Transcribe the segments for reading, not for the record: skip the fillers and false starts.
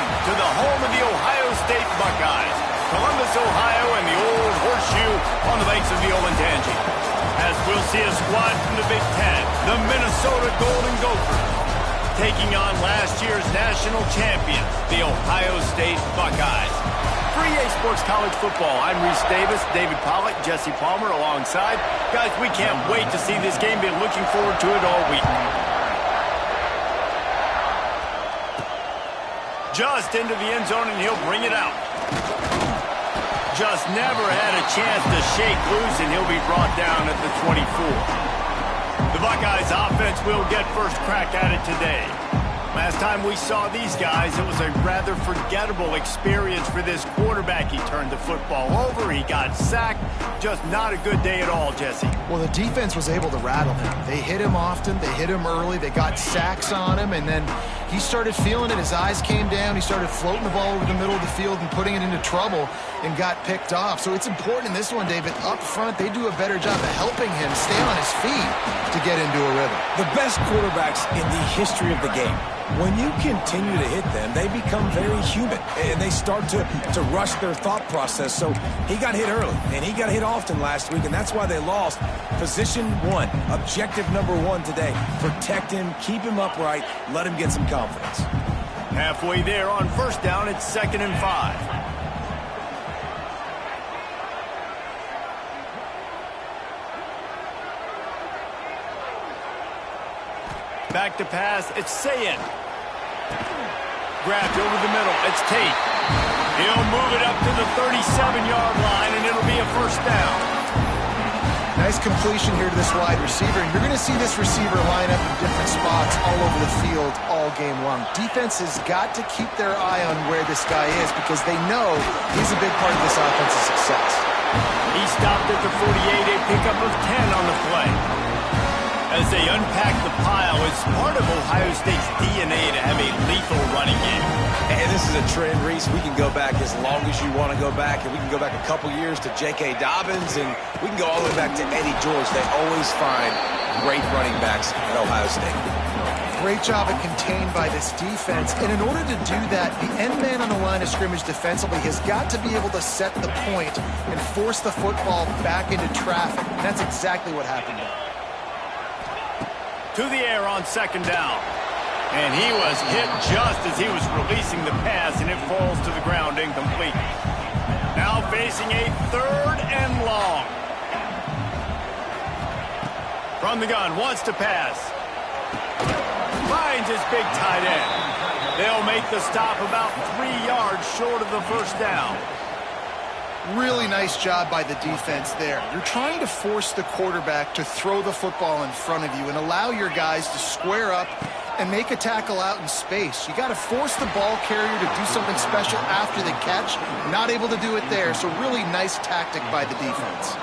Welcome to the home of the Ohio State Buckeyes, Columbus, Ohio, and the old horseshoe on the banks of the Olentangy. As we'll see a squad from the Big Ten, the Minnesota Golden Gophers, taking on last year's national champions, the Ohio State Buckeyes. For EA Sports College Football, I'm Reese Davis, David Pollack, Jesse Palmer alongside. Guys, we can't wait to see this game. Been looking forward to it all week. Just into the end zone, and he'll bring it out. Just never had a chance to shake loose, and he'll be brought down at the 24. The Buckeyes offense will get first crack at it today. Last time we saw these guys, it was a rather forgettable experience for this quarterback. He turned the football over, he got sacked. Just not a good day at all, Jesse. Well, the defense was able to rattle him. They hit him often, they hit him early, they got sacks on him, and then he started feeling it. His eyes came down, he started floating the ball over the middle of the field and putting it into trouble and got picked off. So it's important in this one, David, up front, they do a better job of helping him stay on his feet to get into a rhythm. The best quarterbacks in the history of the game, when you continue to hit them, they become very human, and they start to rush their thought process. So he got hit early, and he got hit often last week, and that's why they lost. Position one, objective number one today. Protect him, keep him upright, let him get some confidence. Halfway there on first down, it's 2nd and 5. Back to pass, it's Sayin. Grabbed over the middle, it's Tate. He'll move it up to the 37-yard line, and it'll be a first down. Nice completion here to this wide receiver. And you're going to see this receiver line up in different spots all over the field all game long. Defense has got to keep their eye on where this guy is because they know he's a big part of this offense's success. He stopped at the 48, a pickup of 10 on the play. As they unpack the pile, it's part of Ohio State's DNA to have a lethal running game. And this is a trend, Reese. We can go back as long as you want to go back, and we can go back a couple years to J.K. Dobbins, and we can go all the way back to Eddie George. They always find great running backs at Ohio State. Great job of contained by this defense. And in order to do that, the end man on the line of scrimmage defensively has got to be able to set the point and force the football back into traffic. And that's exactly what happened there. To the air on 2nd down. And he was hit just as he was releasing the pass, and it falls to the ground incomplete. Now facing a 3rd and long. From the gun, wants to pass. Finds his big tight end. They'll make the stop about 3 yards short of the first down. Really nice job by the defense there. You're trying to force the quarterback to throw the football in front of you and allow your guys to square up and make a tackle out in space. You got to force the ball carrier to do something special after the catch. Not able to do it there, so really nice tactic by the defense.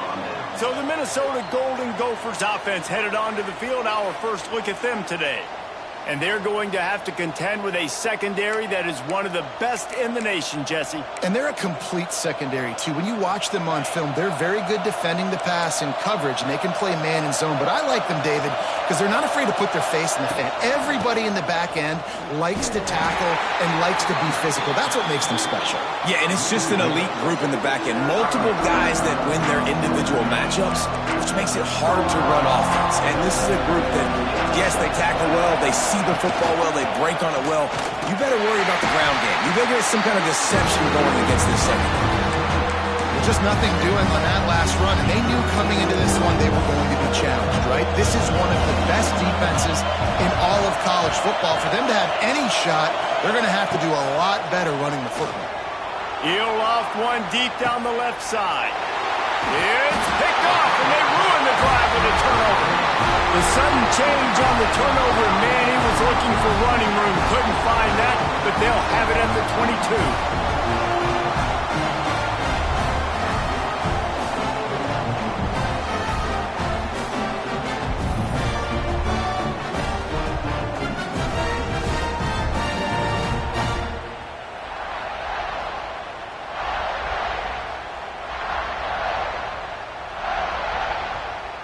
So the Minnesota Golden Gophers offense headed onto the field. Our first look at them today. And they're going to have to contend with a secondary that is one of the best in the nation, Jesse. And they're a complete secondary, too. When you watch them on film, they're very good defending the pass and coverage, and they can play man and zone. But I like them, David, because they're not afraid to put their face in the fan. Everybody in the back end likes to tackle and likes to be physical. That's what makes them special. Yeah, and it's just an elite group in the back end. Multiple guys that win their individual matchups, which makes it hard to run offense. And this is a group that, yes, they tackle well, they see the football well, they break on it well. You better worry about the ground game. You better get some kind of deception going against this secondary. Just nothing doing on that last run, and they knew coming into this one they were going to be challenged, right? This is one of the best defenses in all of college football. For them to have any shot, they're going to have to do a lot better running the football. He'll loft one deep down the left side. It's picked off, and they ruin the drive with a turnover. The sudden change on the turnover, and man, he was looking for running room. Couldn't find that, but they'll have it at the 22.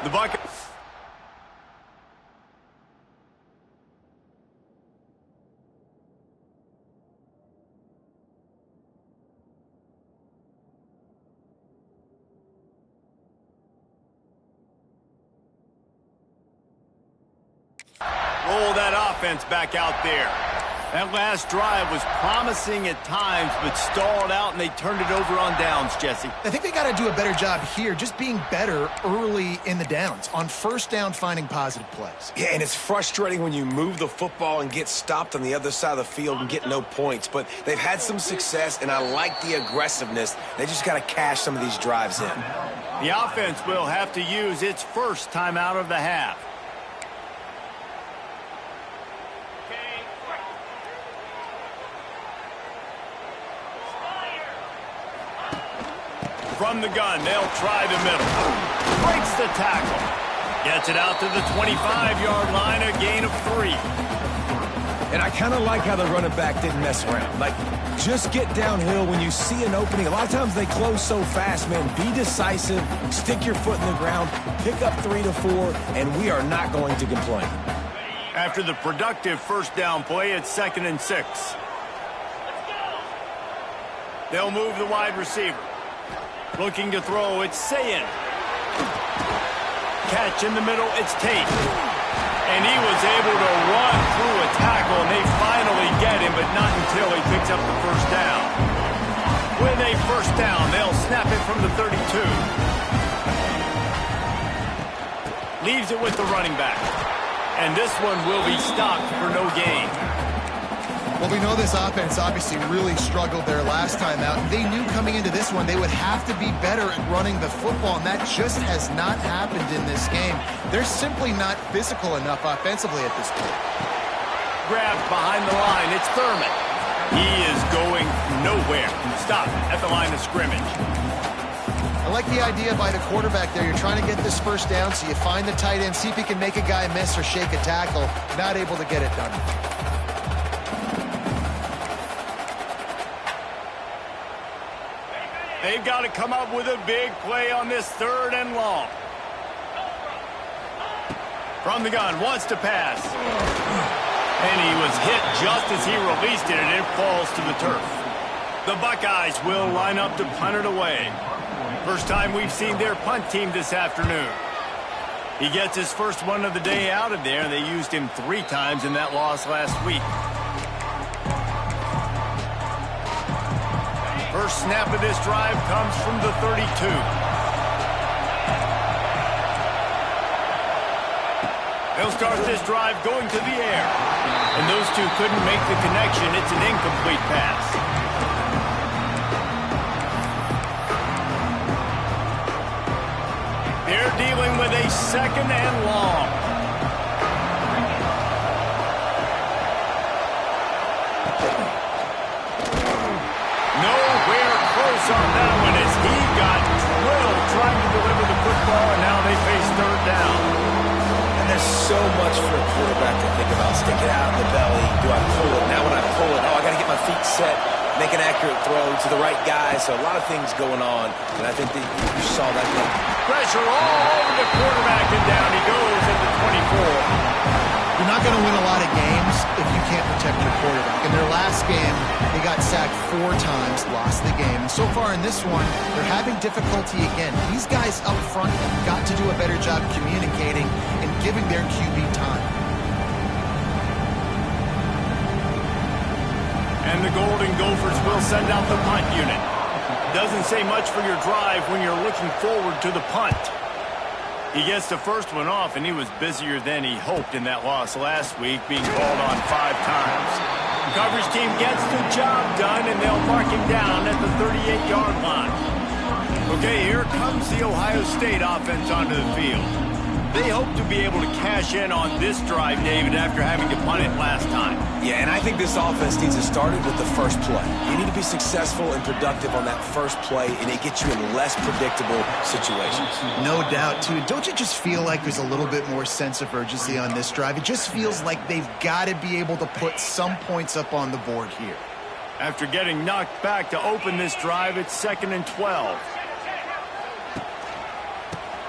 The Buckeyes. offense back out there. That last drive was promising at times, but stalled out, and they turned it over on downs, Jesse. I think they got to do a better job here, just being better early in the downs. On first down, finding positive plays. Yeah, and it's frustrating when you move the football and get stopped on the other side of the field and get no points. But they've had some success, and I like the aggressiveness. They just got to cash some of these drives in. The offense will have to use its first timeout of the half. From the gun, they'll try the middle. Breaks the tackle. Gets it out to the 25-yard line, a gain of 3. And I kind of like how the running back didn't mess around. Like, just get downhill when you see an opening. A lot of times they close so fast, man. Be decisive, stick your foot in the ground, pick up 3 to 4, and we are not going to complain. After the productive first down play, it's 2nd and 6. They'll move the wide receiver. Looking to throw, it's Sayin. Catch in the middle, it's Tate. And he was able to run through a tackle, and they finally get him, but not until he picks up the first down. With a first down, they'll snap it from the 32. Leaves it with the running back. And this one will be stopped for no gain. Well, we know this offense obviously really struggled their last time out. They knew coming into this one they would have to be better at running the football, and that just has not happened in this game. They're simply not physical enough offensively at this point. Grabbed behind the line, it's Thurman. He is going nowhere. Stop at the line of scrimmage. I like the idea by the quarterback there. You're trying to get this first down, so you find the tight end, see if he can make a guy miss or shake a tackle. Not able to get it done. They've got to come up with a big play on this 3rd and long. From the gun, wants to pass. And he was hit just as he released it, and it falls to the turf. The Buckeyes will line up to punt it away. First time we've seen their punt team this afternoon. He gets his first one of the day out of there. They used him 3 times in that loss last week. First snap of this drive comes from the 32. They'll start this drive going to the air. And those two couldn't make the connection. It's an incomplete pass. They're dealing with a 2nd and long. Nowhere close on that one as he got drilled trying to deliver the football, and now they face 3rd down. And there's so much for a quarterback to think about. Stick it out in the belly. Do I pull it? Now when I pull it, I got to get my feet set, make an accurate throw to the right guy. So a lot of things going on, and I think that you saw that play. Pressure all over the quarterback, and down he goes at the 24. You're not going to win a lot of games if you can't protect your quarterback. In their last game, they got sacked 4 times, lost the game. And so far in this one, they're having difficulty again. These guys up front have got to do a better job communicating and giving their QB time. And the Golden Gophers will send out the punt unit. Doesn't say much for your drive when you're looking forward to the punt. He gets the first one off, and he was busier than he hoped in that loss last week, being called on 5 times. The coverage team gets the job done, and they'll mark him down at the 38-yard line. Okay, here comes the Ohio State offense onto the field. They hope to be able to cash in on this drive, David, after having to punt it last time. Yeah, and I think this offense needs to start it with the first play. You need to be successful and productive on that first play, and it gets you in less predictable situations. No doubt, too. Don't you just feel like there's a little bit more sense of urgency on this drive? It just feels like they've got to be able to put some points up on the board here. After getting knocked back to open this drive, it's 2nd and 12.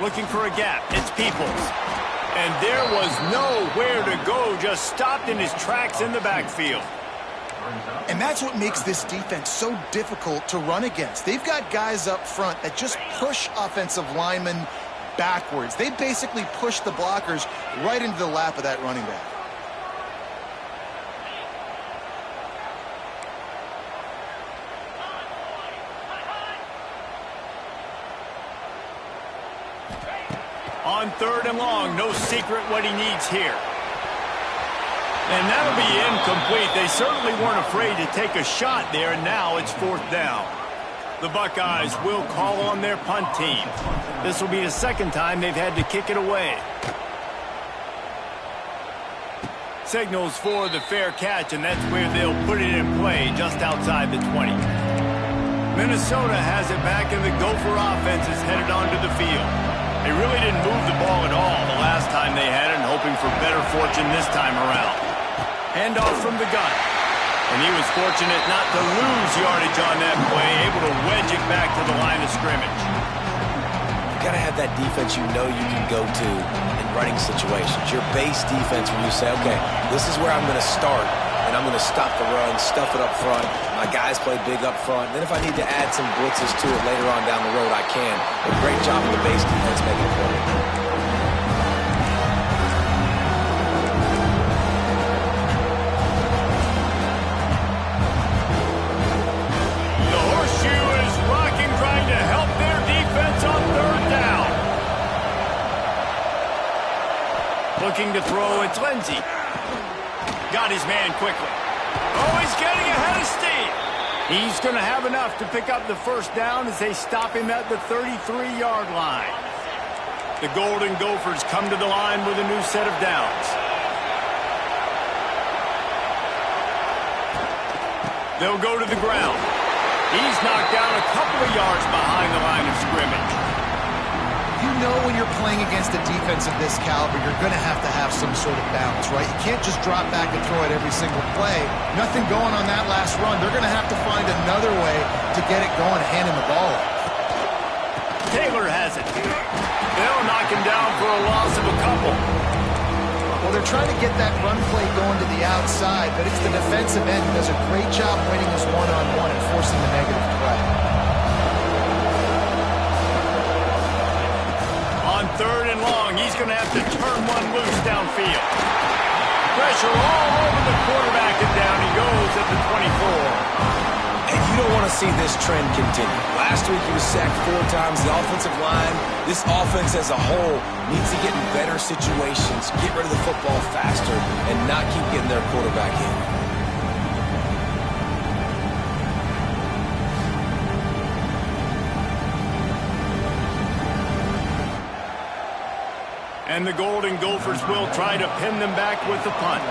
Looking for a gap. It's Peoples. And there was nowhere to go. Just stopped in his tracks in the backfield. And that's what makes this defense so difficult to run against. They've got guys up front that just push offensive linemen backwards. They basically push the blockers right into the lap of that running back. On 3rd and long, no secret what he needs here. And that'll be incomplete. They certainly weren't afraid to take a shot there, and now it's 4th down. The Buckeyes will call on their punt team. This will be the 2nd time they've had to kick it away. Signals for the fair catch, and that's where they'll put it in play, just outside the 20. Minnesota has it back, and the Gopher offense is headed onto the field. They really didn't move the ball at all the last time they had it, and hoping for better fortune this time around. Handoff from the gun. And he was fortunate not to lose yardage on that play, able to wedge it back to the line of scrimmage. You got to have that defense you know you can go to in running situations. Your base defense where you say, okay, this is where I'm going to start, and I'm going to stop the run, stuff it up front. My guys play big up front. Then if I need to add some blitzes to it later on down the road, I can. But great job of the base defense making it work. Looking to throw, it's Lindsey. Got his man quickly. Oh, he's getting ahead of steam. He's going to have enough to pick up the 1st down as they stop him at the 33-yard line. The Golden Gophers come to the line with a new set of downs. They'll go to the ground. He's knocked down a couple of yards behind the line of scrimmage. You know when you're playing against a defense of this caliber, you're going to have some sort of balance, right? You can't just drop back and throw it every single play. Nothing going on that last run. They're going to have to find another way to get it going and hand him the ball. Taylor has it. They'll knock him down for a loss of a couple. Well, they're trying to get that run play going to the outside, but it's the defensive end who does a great job winning his one-on-one and forcing the negative play. On 3rd and long, he's going to have to turn one loose downfield. Pressure all over the quarterback, and down he goes at the 24. And you don't want to see this trend continue. Last week he was sacked 4 times. The offensive line, this offense as a whole, needs to get in better situations, get rid of the football faster, and not keep getting their quarterback in. And the Golden Gophers will try to pin them back with the punt.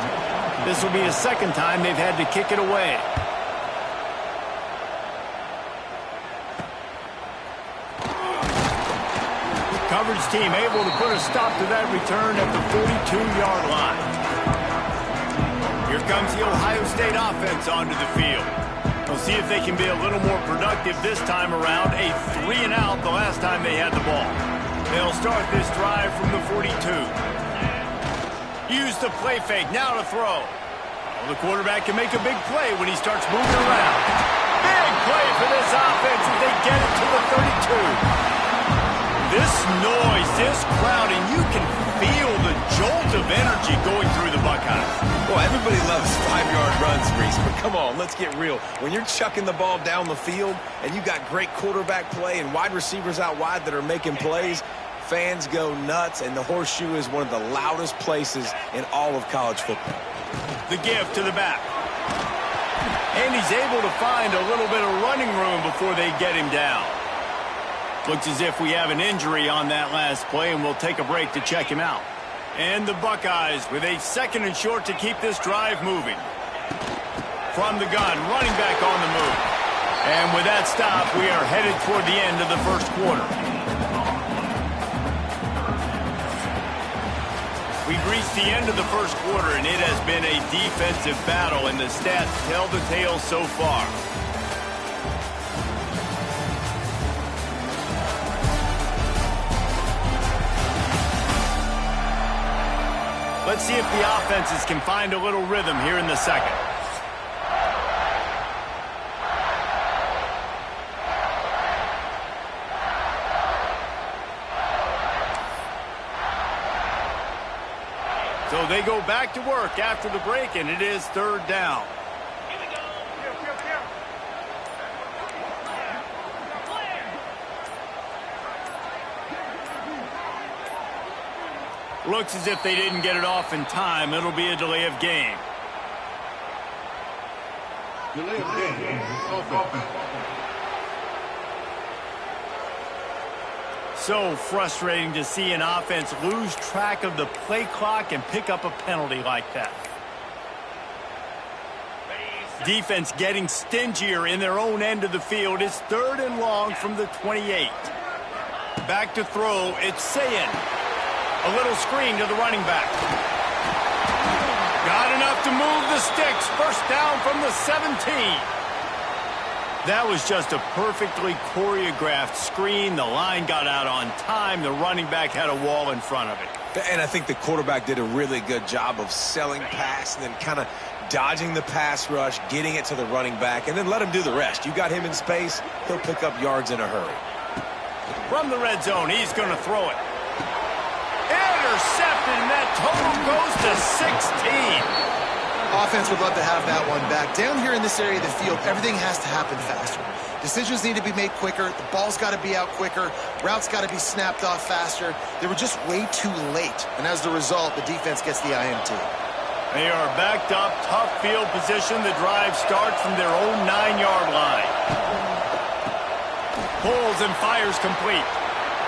This will be the 2nd time they've had to kick it away. Coverage team able to put a stop to that return at the 42-yard line. Here comes the Ohio State offense onto the field. We'll see if they can be a little more productive this time around. A 3-and-out the last time they had the ball. They'll start this drive from the 42. Use the play fake, now to throw. Well, the quarterback can make a big play when he starts moving around. Big play for this offense as they get it to the 32. This noise, this crowd, and you can feel the jolt of energy going through the Buckeyes. Well, everybody loves 5-yard runs, Reese, but come on, let's get real. When you're chucking the ball down the field and you got great quarterback play and wide receivers out wide that are making plays, fans go nuts, and the Horseshoe is one of the loudest places in all of college football. The give to the back. And he's able to find a little bit of running room before they get him down. Looks as if we have an injury on that last play, and we'll take a break to check him out. And the Buckeyes with a 2nd and short to keep this drive moving. From the gun, running back on the move. And with that stop, we are headed toward the end of the 1st quarter. We've reached the end of the 1st quarter, and it has been a defensive battle, and the stats tell the tale so far. Let's see if the offenses can find a little rhythm here in the 2nd. So they go back to work after the break, and it is 3rd down. Looks as if they didn't get it off in time. It'll be a delay of game. Delay of game. Offense. So frustrating to see an offense lose track of the play clock and pick up a penalty like that. Defense getting stingier in their own end of the field. It's 3rd and long from the 28. Back to throw. It's Sayin. A little screen to the running back. Got enough to move the sticks. First down from the 17. That was just a perfectly choreographed screen. The line got out on time. The running back had a wall in front of it. And I think the quarterback did a really good job of selling pass and then kind of dodging the pass rush, getting it to the running back, and then let him do the rest. You got him in space, he'll pick up yards in a hurry. From the red zone, he's going to throw it. Intercepted, and that total goes to 16. Offense would love to have that one back. Down here in this area of the field, everything has to happen faster. Decisions need to be made quicker. The ball's got to be out quicker. Routes got to be snapped off faster. They were just way too late. And as the result, the defense gets the INT. They are backed up, tough field position. The drive starts from their own 9-yard line. Pulls and fires complete.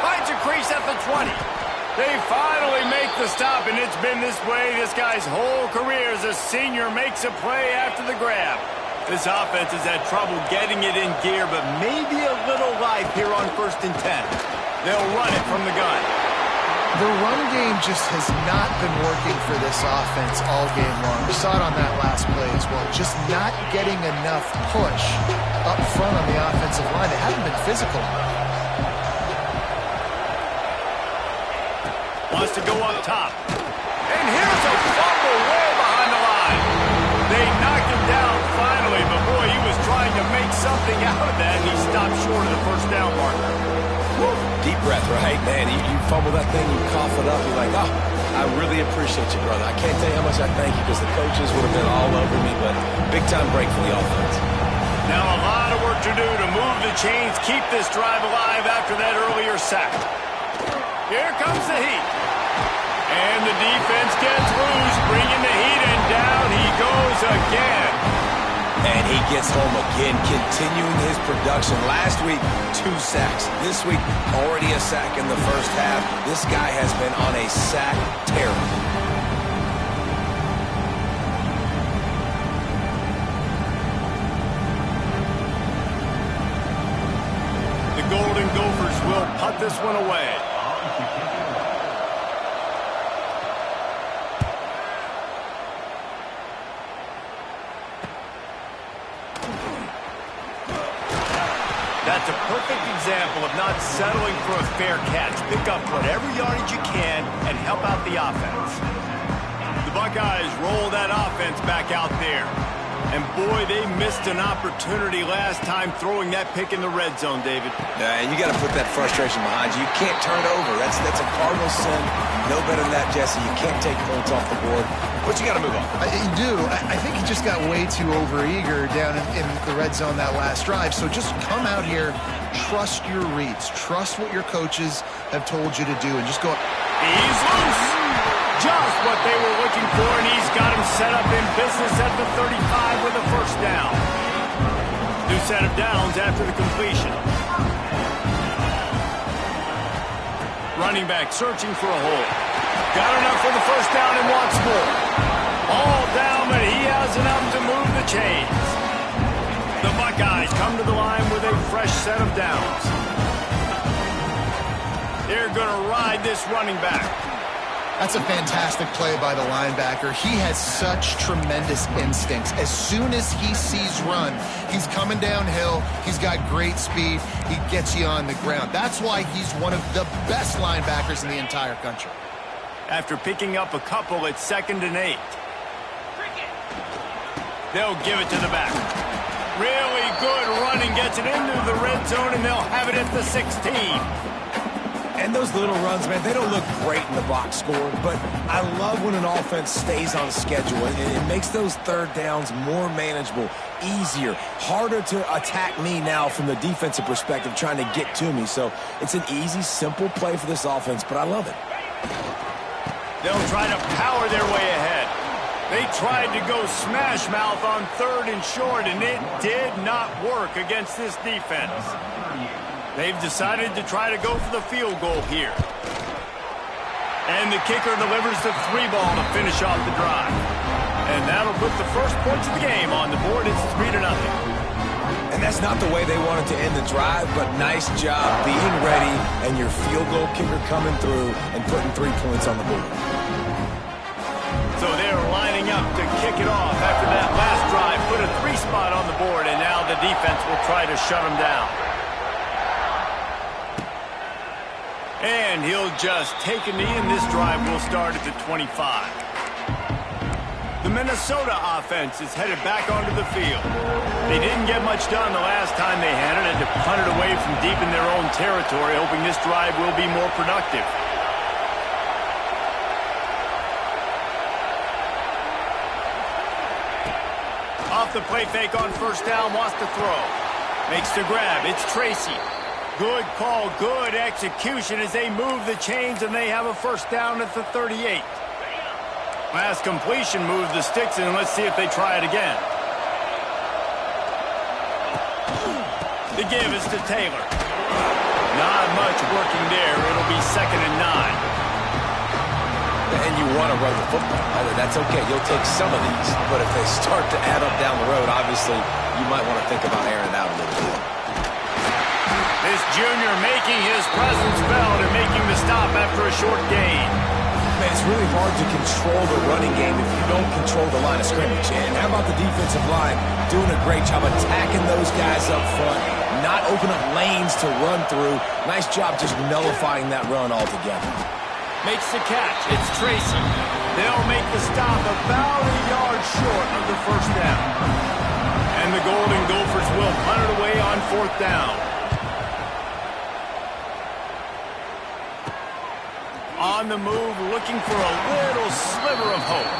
Finds a crease at the 20. They finally make the stop, and it's been this way this guy's whole career as a senior makes a play after the grab. This offense has had trouble getting it in gear, but maybe a little life here on 1st and 10. They'll run it from the gun. The run game just has not been working for this offense all game long. We saw it on that last play as well. Just not getting enough push up front on the offensive line. They haven't been physical enough. Wants to go up top. And here's a fumble way behind the line. They knocked him down finally, but boy, he was trying to make something out of that, and he stopped short of the first down marker. Woo. Deep breath, right, man? You fumble that thing, you cough it up, you're like, oh, I really appreciate you, brother. I can't tell you how much I thank you because the coaches would have been all over me, but big-time break for the offense. Now a lot of work to do to move the chains, keep this drive alive after that earlier sack. Here comes the heat. And the defense gets loose, bringing the heat, and down he goes again. And he gets home again, continuing his production. Last week, 2 sacks. This week, already a sack in the first half. This guy has been on a sack tear. The Golden Gophers will putt this one away. That's a perfect example of not settling for a fair catch. Pick up whatever yardage you can and help out the offense. The Buckeyes roll that offense back out there. And boy, they missed an opportunity last time throwing that pick in the red zone, David. And you got to put that frustration behind you. You can't turn it over. That's a cardinal sin. No better than that, Jesse. You can't take points off the board. But you got to move on. You do. I think he just got way too overeager down in the red zone that last drive. So just come out here, trust your reads, trust what your coaches have told you to do, and just go. He's loose. Just what they were looking for, and he's got him set up in business at the 35 with a first down. New set of downs after the completion. Running back searching for a hole. Got enough for the first down and wants more. All down, but he has enough to move the chains. The Buckeyes come to the line with a fresh set of downs. They're going to ride this running back. That's a fantastic play by the linebacker. He has such tremendous instincts. As soon as he sees run, he's coming downhill. He's got great speed. He gets you on the ground. That's why he's one of the best linebackers in the entire country. After picking up a couple, it's 2nd and 8. They'll give it to the back. Really good running, gets it into the red zone, and they'll have it at the 16. And those little runs, man, they don't look great in the box score, but I love when an offense stays on schedule. It makes those third downs more manageable, easier, harder to attack me now from the defensive perspective trying to get to me. So it's an easy, simple play for this offense, but I love it. They'll try to power their way ahead. They tried to go smash mouth on 3rd and short, and it did not work against this defense. They've decided to try to go for the field goal here. And the kicker delivers the 3-ball to finish off the drive. And that'll put the first points of the game on the board. It's 3-0. And that's not the way they wanted to end the drive, but nice job being ready and your field goal kicker coming through and putting 3 points on the board. So they're lining up to kick it off after that last drive. Put a 3 spot on the board, and now the defense will try to shut them down. And he'll just take a knee, and this drive will start at the 25. The Minnesota offense is headed back onto the field. They didn't get much done the last time they had it, and to punt it away from deep in their own territory, hoping this drive will be more productive. Off the play fake on first down, wants to throw. Makes the grab, it's Tracy. Good call, good execution as they move the chains, and they have a first down at the 38. Last completion moved the sticks, and let's see if they try it again. The give is to Taylor. Not much working there. It'll be 2nd and 9. And you want to run the football. That's okay. You'll take some of these. But if they start to add up down the road, obviously, you might want to think about airing it out a little bit. This junior making his presence felt and making the stop after a short gain. Man, it's really hard to control the running game if you don't control the line of scrimmage. And how about the defensive line doing a great job attacking those guys up front, not open up lanes to run through. Nice job just nullifying that run altogether. Makes the catch. It's Tracy. They'll make the stop about a yard short of the first down. And the Golden Gophers will punt it away on 4th down. On the move, looking for a little sliver of hope.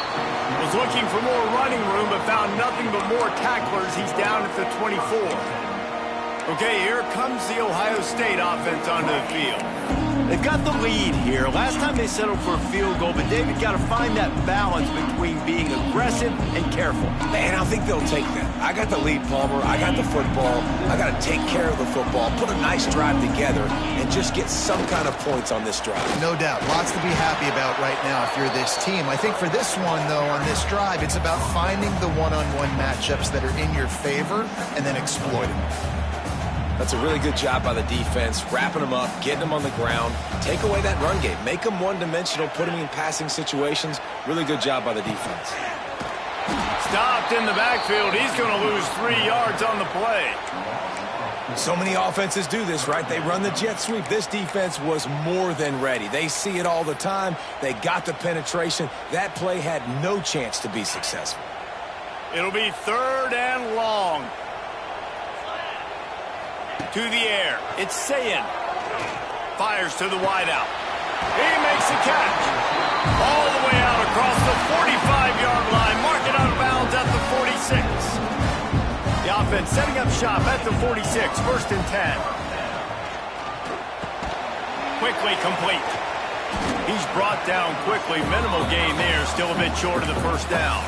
Was looking for more running room, but found nothing but more tacklers. He's down at the 24. Okay, here comes the Ohio State offense onto the field. They've got the lead here. Last time they settled for a field goal, but David got to find that balance between being aggressive and careful. Man, I think they'll take that. I got the lead, Palmer. I got the football. I got to take care of the football, put a nice drive together, and just get some kind of points on this drive. No doubt. Lots to be happy about right now if you're this team. I think for this one, though, on this drive, it's about finding the one-on-one matchups that are in your favor and then exploiting them. That's a really good job by the defense, wrapping them up, getting them on the ground, take away that run game, make them one-dimensional, put them in passing situations. Really good job by the defense. Stopped in the backfield. He's going to lose 3 yards on the play. So many offenses do this, right? They run the jet sweep. This defense was more than ready. They see it all the time. They got the penetration. That play had no chance to be successful. It'll be 3rd and long. To the air. It's Sayin. Fires to the wideout. He makes the catch. All the way out across the 45-yard line. Mark it out of bounds at the 46. The offense setting up shop at the 46. 1st and 10. Quickly complete. He's brought down quickly. Minimal gain there. Still a bit short of the first down.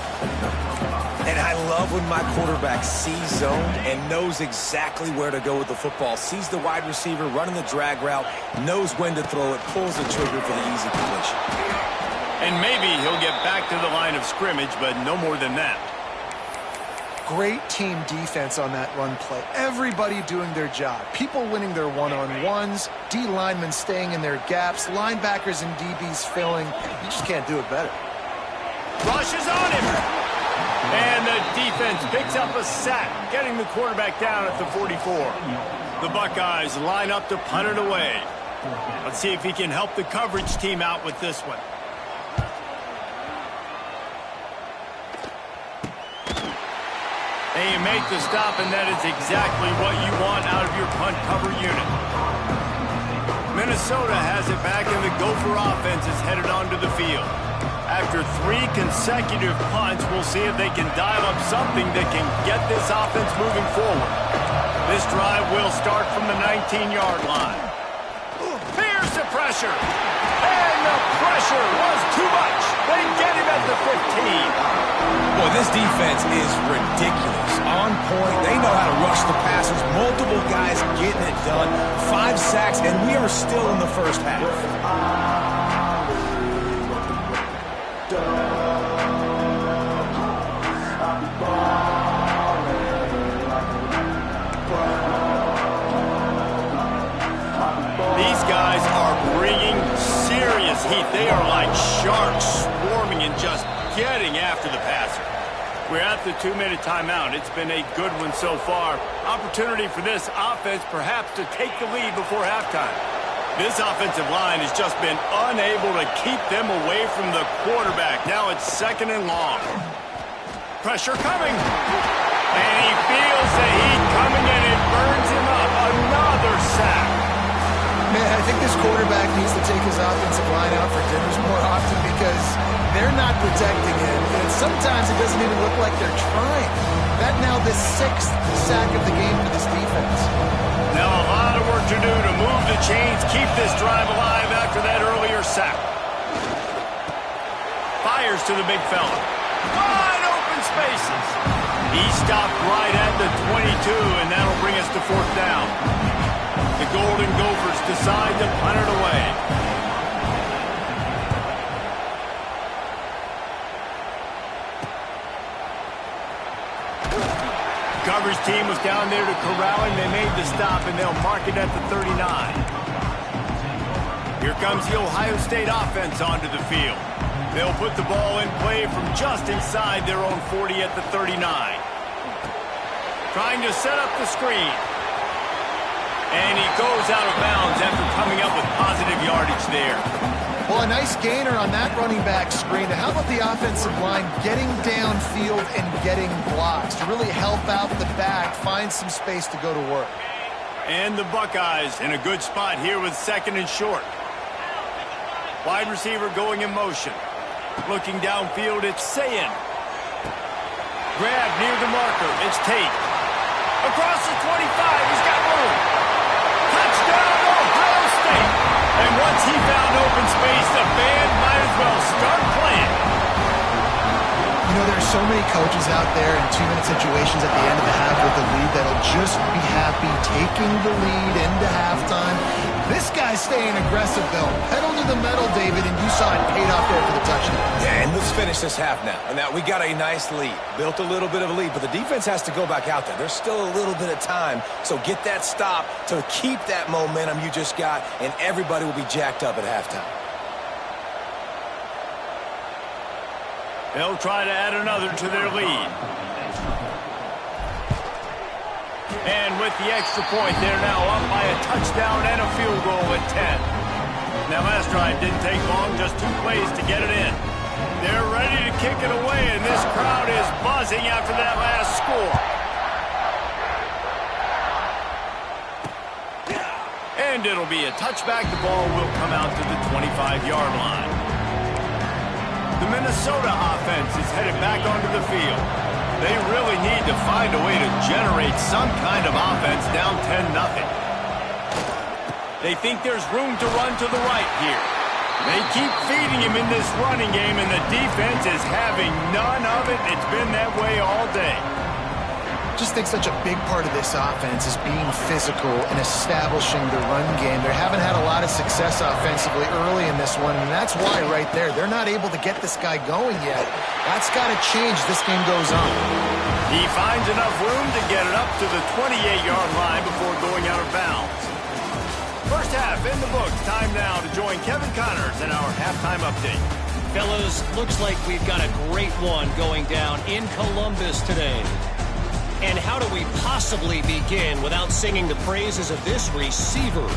And I love when my quarterback sees zone and knows exactly where to go with the football. Sees the wide receiver running the drag route, knows when to throw it, pulls the trigger for the easy completion. And maybe he'll get back to the line of scrimmage, but no more than that. Great team defense on that run play. Everybody doing their job. People winning their one-on-ones, D linemen staying in their gaps, linebackers and DBs filling. You just can't do it better. Rushes on him. And the defense picks up a sack, getting the quarterback down at the 44. The Buckeyes line up to punt it away. Let's see if he can help the coverage team out with this one. And you make the stop, and that is exactly what you want out of your punt cover unit. Minnesota has it back, and the Gopher offense is headed onto the field. After 3 consecutive punts, we'll see if they can dial up something that can get this offense moving forward. This drive will start from the 19-yard line. Here's the pressure. And the pressure was too much. They get him at the 15. Boy, this defense is ridiculous. On point. They know how to rush the passers. Multiple guys getting it done. 5 sacks, and we are still in the first half. These guys are bringing serious heat. They are like sharks swarming and just getting after the passer. We're at the 2-minute timeout. It's been a good one so far. Opportunity for this offense perhaps to take the lead before halftime. This offensive line has just been unable to keep them away from the quarterback. Now it's 2nd and long. Pressure coming. And he feels the heat coming and it burns him up. Another sack. Man, I think this quarterback needs to take his offensive line out for dinners more often because they're not protecting him. And sometimes it doesn't even look like they're trying. That now the 6th sack of the game for this defense. Now a lot of work to do to move the chains, keep this drive alive after that earlier sack. Fires to the big fella. Wide open spaces. He stopped right at the 22, and that'll bring us to 4th down. The Golden Gophers decide to punt it away. Coverage team was down there to corral him. They made the stop, and they'll mark it at the 39. Here comes the Ohio State offense onto the field. They'll put the ball in play from just inside their own 40 at the 39. Trying to set up the screen. And he goes out of bounds after coming up with positive yardage there. Well, a nice gainer on that running back screen. How about the offensive line getting downfield and getting blocks to really help out the back, find some space to go to work. And the Buckeyes in a good spot here with 2nd and short. Wide receiver going in motion. Looking downfield, it's Sayin. Grab near the marker, it's Tate. Across the 25, he's got room. Touchdown, Ohio State. And once he found open space, the band might as well start playing. You know, there are so many coaches out there in 2-minute situations at the end of the half with the lead that'll just be happy taking the lead into halftime. This guy's staying aggressive, though. Pedal to the metal, David, and you saw it paid off there for the touchdown. Yeah, and let's finish this half now. And now we got a nice lead. Built a little bit of a lead, but the defense has to go back out there. There's still a little bit of time. So get that stop to keep that momentum you just got, and everybody will be jacked up at halftime. They'll try to add another to their lead. And with the extra point, they're now up by a touchdown and a field goal at 10. Now, last drive didn't take long, just 2 plays to get it in. They're ready to kick it away, and this crowd is buzzing after that last score. And it'll be a touchback. The ball will come out to the 25-yard line. The Minnesota offense is headed back onto the field. They really need to find a way to generate some kind of offense down 10-0. They think there's room to run to the right here. They keep feeding him in this running game, and the defense is having none of it. It's been that way all day. Just think such a big part of this offense is being physical and establishing the run game. They haven't had a lot of success offensively early in this one, and that's why right there, they're not able to get this guy going yet. That's got to change as this game goes on. He finds enough room to get it up to the 28-yard line before going out of bounds. First half in the books. Time now to join Kevin Connors in our halftime update. Fellas, looks like we've got a great one going down in Columbus today. And how do we possibly begin without singing the praises of this receiver?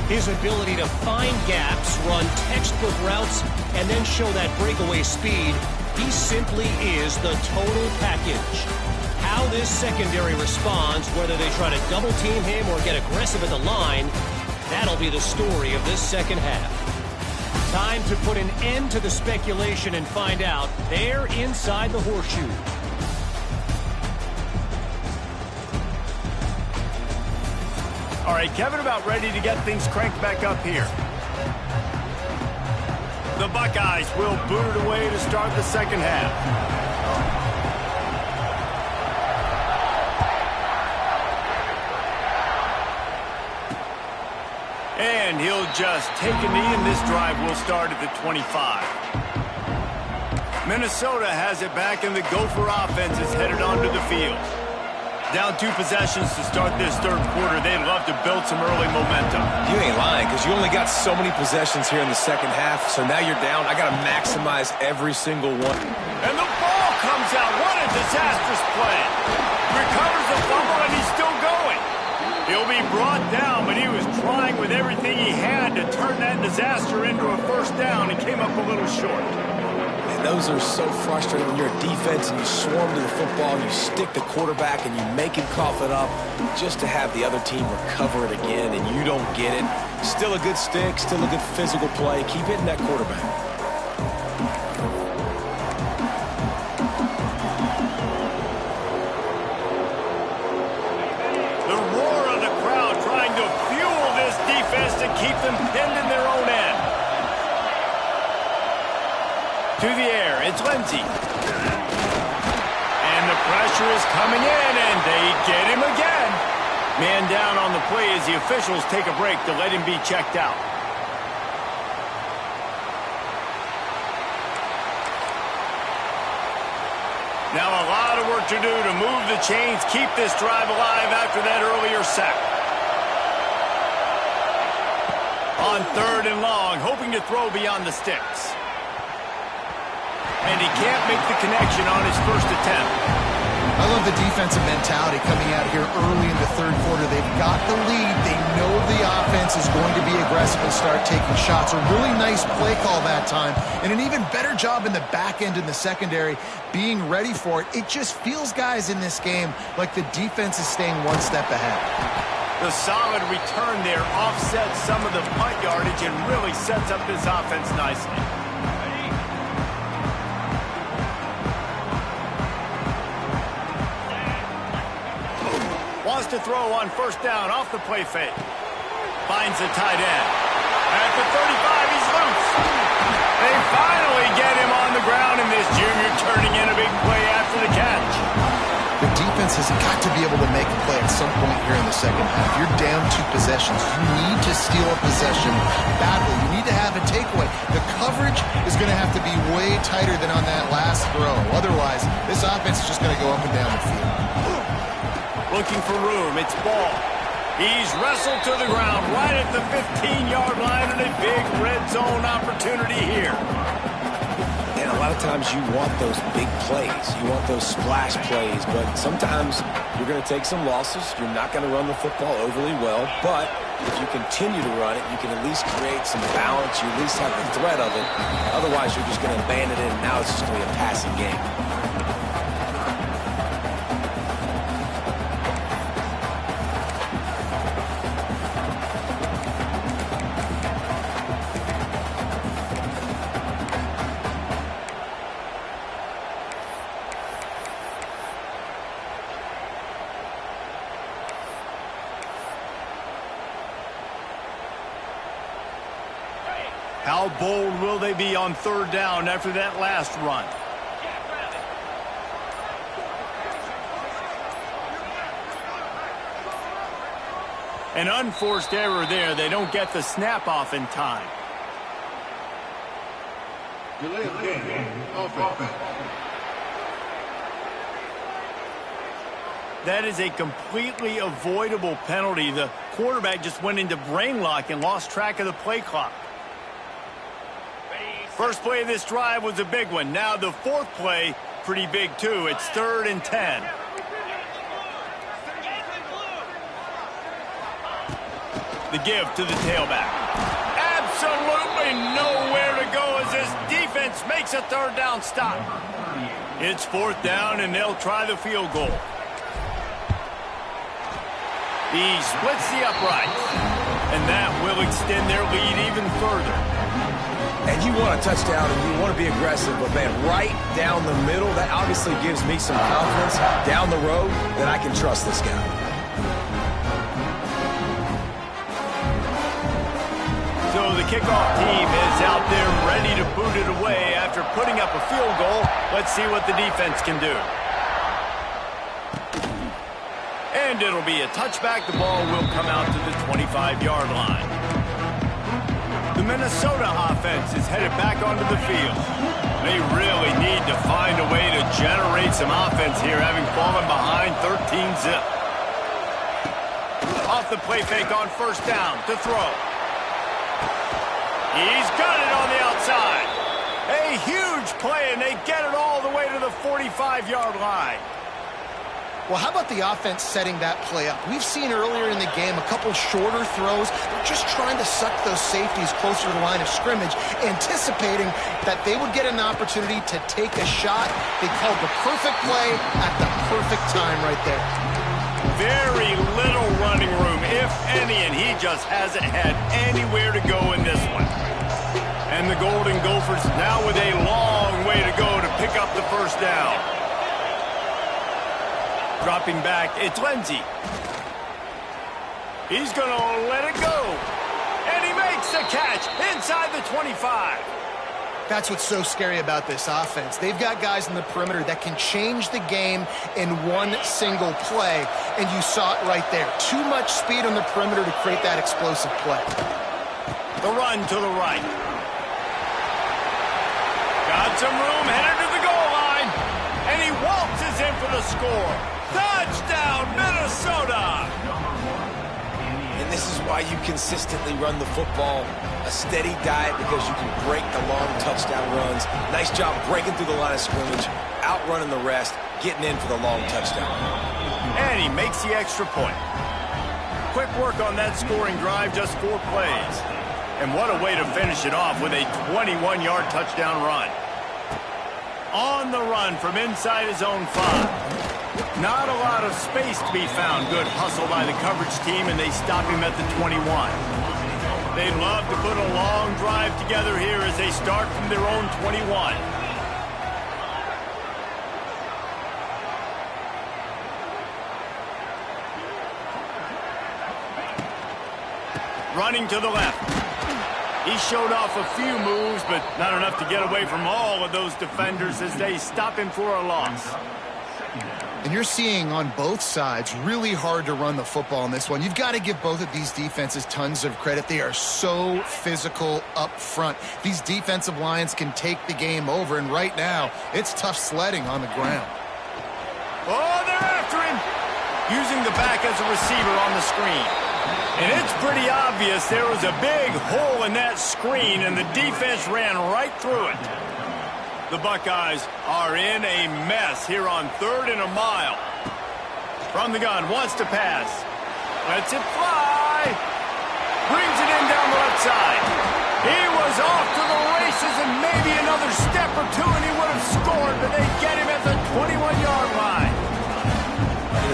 His ability to find gaps, run textbook routes, and then show that breakaway speed. He simply is the total package. How this secondary responds, whether they try to double team him or get aggressive at the line, that'll be the story of this second half. Time to put an end to the speculation and find out. They're inside the horseshoe. All right, Kevin, about ready to get things cranked back up here. The Buckeyes will boot it away to start the second half. And he'll just take a knee, and this drive will start at the 25. Minnesota has it back, and the Gopher offense is headed onto the field. Down 2 possessions to start this third quarter. They'd love to build some early momentum. You ain't lying, because you only got so many possessions here in the second half, so now you're down. I got to maximize every single one. And the ball comes out. What a disastrous play. Recovers the fumble, and he's still going. He'll be brought down, but he was trying with everything he had to turn that disaster into a first down and came up a little short. And those are so frustrating when you're a defense and you swarm to the football, you stick the quarterback and you make him cough it up just to have the other team recover it again and you don't get it. Still a good stick, still a good physical play. Keep hitting that quarterback. The roar of the crowd trying to fuel this defense to keep them pinned in their own end. To the air, it's Lindsey. And the pressure is coming in, and they get him again. Man down on the play as the officials take a break to let him be checked out. Now a lot of work to do to move the chains, keep this drive alive after that earlier sack. On 3rd and long, hoping to throw beyond the sticks. And he can't make the connection on his first attempt. I love the defensive mentality coming out here early in the third quarter. They've got the lead. They know the offense is going to be aggressive and start taking shots. A really nice play call that time. And an even better job in the back end in the secondary being ready for it. It just feels, guys, in this game like the defense is staying one step ahead. The solid return there offsets some of the punt yardage and really sets up this offense nicely. Wants to throw on first down off the play fake. Finds the tight end. At the 35, he's loose. They finally get him on the ground, and this junior turning in a big play after the catch. The defense has got to be able to make a play at some point here in the second half. You're down 2 possessions. You need to steal a possession badly. You need to have a takeaway. The coverage is going to have to be way tighter than on that last throw. Otherwise, this offense is just going to go up and down the field. Looking for room. It's Ball. He's wrestled to the ground right at the 15-yard line, and a big red zone opportunity here. And a lot of times you want those big plays. You want those splash plays, but sometimes you're going to take some losses. You're not going to run the football overly well, but if you continue to run it, you can at least create some balance. You at least have the threat of it. Otherwise, you're just going to abandon it, and now it's just going to be a passing game. How bold will they be on 3rd down after that last run? An unforced error there. They don't get the snap off in time. Delay of game. Offense. That is a completely avoidable penalty. The quarterback just went into brain lock and lost track of the play clock. First play of this drive was a big one. Now the 4th play, pretty big too. It's 3rd and 10. The give to the tailback. Absolutely nowhere to go as this defense makes a 3rd down stop. It's 4th down, and they'll try the field goal. He splits the uprights, and that will extend their lead even further. And you want a touchdown and you want to be aggressive, but man, right down the middle, that obviously gives me some confidence down the road that I can trust this guy. So the kickoff team is out there ready to boot it away after putting up a field goal. Let's see what the defense can do. And it'll be a touchback. The ball will come out to the 25-yard line. The Minnesota offense is headed back onto the field. They really need to find a way to generate some offense here, having fallen behind 13-zip. Off the play fake on first down to throw. He's got it on the outside. A huge play, and they get it all the way to the 45-yard line. Well, how about the offense setting that play up? We've seen earlier in the game a couple shorter throws. They're just trying to suck those safeties closer to the line of scrimmage, anticipating that they would get an opportunity to take a shot. They called the perfect play at the perfect time right there. Very little running room, if any, and he just hasn't had anywhere to go in this one. And the Golden Gophers now with a long way to go to pick up the first down. Dropping back, it's Lindsey. He's going to let it go. And he makes the catch inside the 25. That's what's so scary about this offense. They've got guys in the perimeter that can change the game in one single play. And you saw it right there. Too much speed on the perimeter to create that explosive play. The run to the right. Got some room, headed to the goal line. And he waltzes in for the score. Touchdown, Minnesota! And this is why you consistently run the football. A steady diet because you can break the long touchdown runs. Nice job breaking through the line of scrimmage, outrunning the rest, getting in for the long touchdown. And he makes the extra point. Quick work on that scoring drive, just 4 plays. And what a way to finish it off with a 21-yard touchdown run. On the run from inside his own 5. Not a lot of space to be found. Good hustle by the coverage team, and they stop him at the 21. They'd love to put a long drive together here as they start from their own 21. Running to the left. He showed off a few moves, but not enough to get away from all of those defenders as they stop him for a loss. And you're seeing on both sides really hard to run the football in this one. You've got to give both of these defenses tons of credit. They are so physical up front. These defensive lines can take the game over, and right now, it's tough sledding on the ground. Oh, they're after him! Using the back as a receiver on the screen. And it's pretty obvious there was a big hole in that screen, and the defense ran right through it. The Buckeyes are in a mess here on 3rd and a mile. From the gun, wants to pass. Lets it fly. Brings it in down the left side. He was off to the races and maybe another step or two and he would have scored, but they get him at the 21-yard line.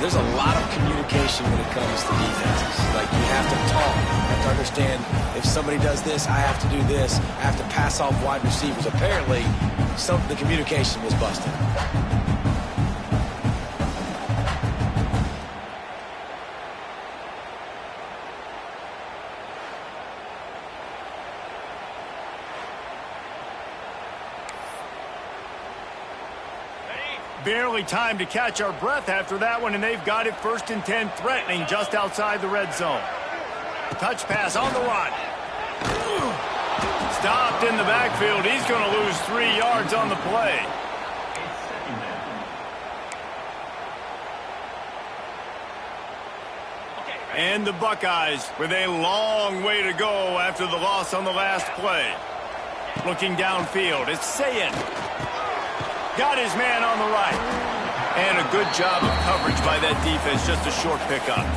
There's a lot of communication when it comes to defenses. Like, you have to talk. You have to understand if somebody does this, I have to do this. I have to pass off wide receivers. Apparently, the communication was busted. Barely time to catch our breath after that one, and they've got it 1st and 10, threatening just outside the red zone. Touch pass on the run. Stopped in the backfield. He's going to lose 3 yards on the play. And the Buckeyes with a long way to go after the loss on the last play. Looking downfield, it's Sayin. Got his man on the right. And a good job of coverage by that defense, just a short pickup.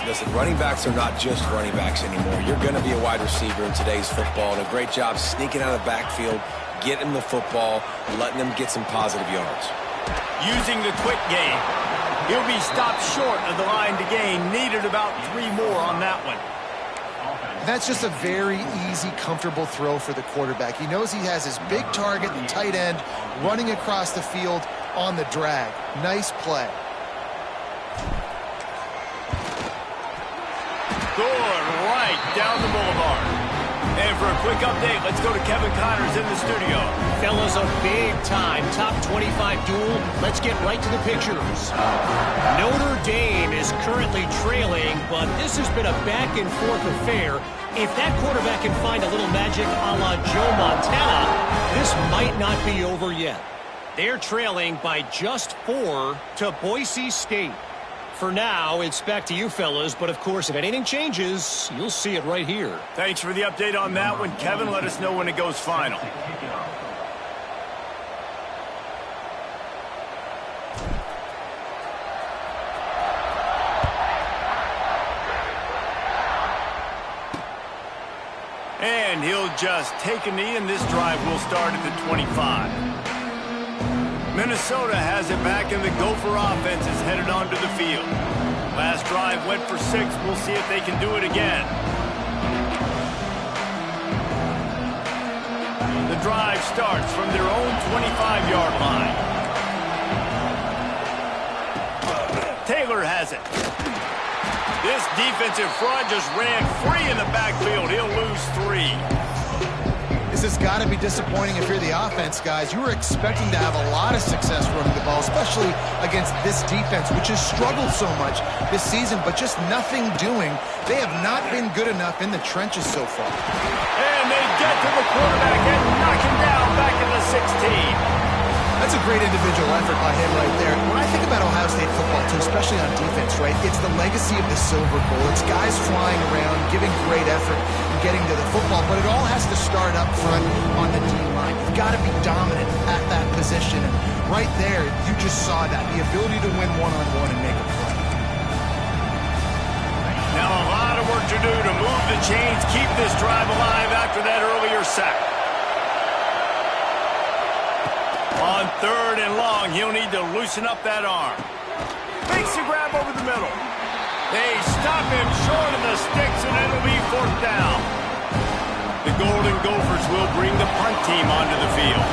Listen, running backs are not just running backs anymore. You're going to be a wide receiver in today's football, and a great job sneaking out of the backfield, getting the football, letting them get some positive yards. Using the quick game. He'll be stopped short of the line to gain. Needed about 3 more on that one. That's just a very easy, comfortable throw for the quarterback. He knows he has his big target, the tight end, running across the field on the drag. Nice play. Good right down the boulevard. And for a quick update, let's go to Kevin Connors in the studio. Fellas, a big-time top 25 duel. Let's get right to the pictures. Notre Dame is currently trailing, but this has been a back-and-forth affair. If that quarterback can find a little magic a la Joe Montana, this might not be over yet. They're trailing by just 4 to Boise State. For now, it's back to you fellas, but of course, if anything changes, you'll see it right here. Thanks for the update on that one, Kevin. Let us know when it goes final. And he'll just take a knee, and this drive will start at the 25. Minnesota has it back, and the Gopher offense is headed onto the field. Last drive went for 6. We'll see if they can do it again. The drive starts from their own 25-yard line. Taylor has it. This defensive front just ran free in the backfield. He'll lose 3. This has got to be disappointing if you're the offense, guys. You were expecting to have a lot of success running the ball, especially against this defense, which has struggled so much this season, but just nothing doing. They have not been good enough in the trenches so far. And they get to the quarterback and knock him down back in the 16. That's a great individual effort by him right there. When I think about Ohio State football, too, especially on defense, right, it's the legacy of the Silver Bowl. It's guys flying around, giving great effort, and getting to the football, but it all has to start up front on the D-line. You've got to be dominant at that position, and right there, you just saw that, the ability to win one-on-one and make a play. Now a lot of work to do to move the chains, keep this drive alive after that earlier sack. On 3rd and long, he'll need to loosen up that arm. Makes the grab over the middle. They stop him short of the sticks, and it'll be 4th down. The Golden Gophers will bring the punt team onto the field.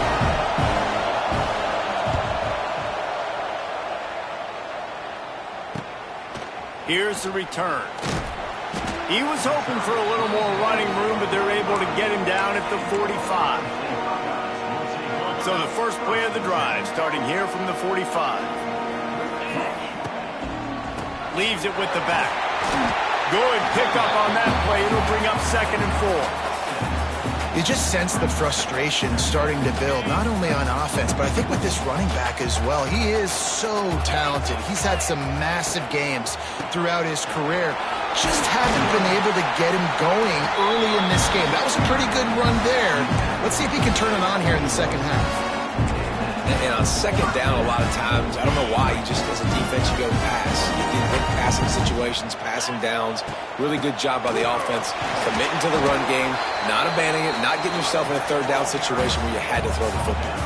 Here's the return. He was hoping for a little more running room, but they're able to get him down at the 45. So the first play of the drive, starting here from the 45. Leaves it with the back. Good pickup on that play. It'll bring up 2nd and 4. You just sense the frustration starting to build, not only on offense, but I think with this running back as well. He is so talented. He's had some massive games throughout his career. Just haven't been able to get him going early in this game. That was a pretty good run there. Let's see if he can turn it on here in the second half. And on 2nd down, a lot of times, I don't know why, you just, as a defense, you go pass. You can hit passing situations, passing downs. Really good job by the offense, committing to the run game, not abandoning it, not getting yourself in a 3rd down situation where you had to throw the football.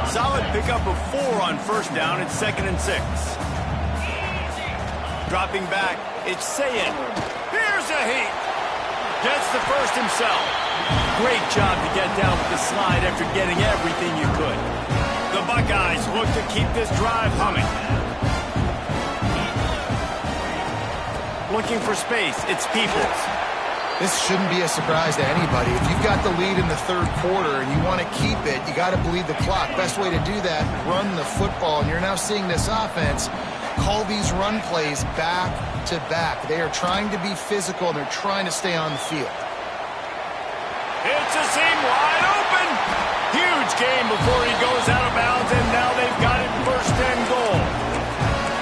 Solid pickup of 4 on 1st down. It's 2nd and 6. Dropping back, it's Sayin. Here's a heat. Gets the first himself. Great job to get down with the slide after getting everything you could. The Buckeyes look to keep this drive humming. Looking for space, it's Peoples. This shouldn't be a surprise to anybody. If you've got the lead in the 3rd quarter and you want to keep it, you got to bleed the clock. Best way to do that, run the football. And you're now seeing this offense call these run plays back to back. They are trying to be physical, and they're trying to stay on the field. It's a seam wide open. Huge game before he goes out of bounds, and now they've got it 1st and goal.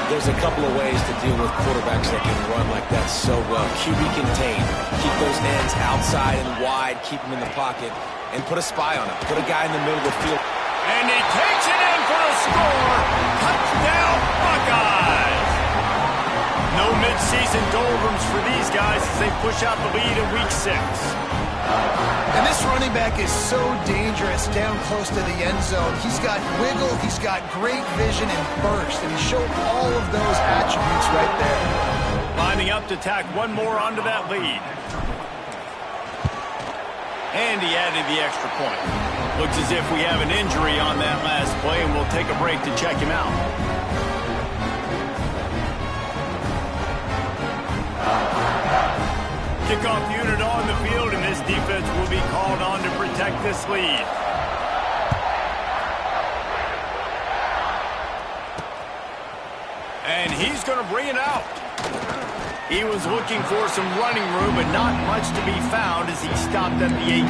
There's a couple of ways to deal with quarterbacks that can run like that so well. QB contained. Keep those ends outside and wide. Keep them in the pocket. And put a spy on it. Put a guy in the middle of the field. And he takes it in for the score. Touchdown, Buckeyes. No mid-season doldrums for these guys as they push out the lead in Week 6. And this running back is so dangerous down close to the end zone. He's got wiggle, he's got great vision and burst, and he showed all of those attributes right there. Lining up to tack one more onto that lead. And he added the extra point. Looks as if we have an injury on that last play, and we'll take a break to check him out. Kickoff unit on the field, and this defense will be called on to protect this lead. And he's going to bring it out. He was looking for some running room, but not much to be found as he stopped at the 18.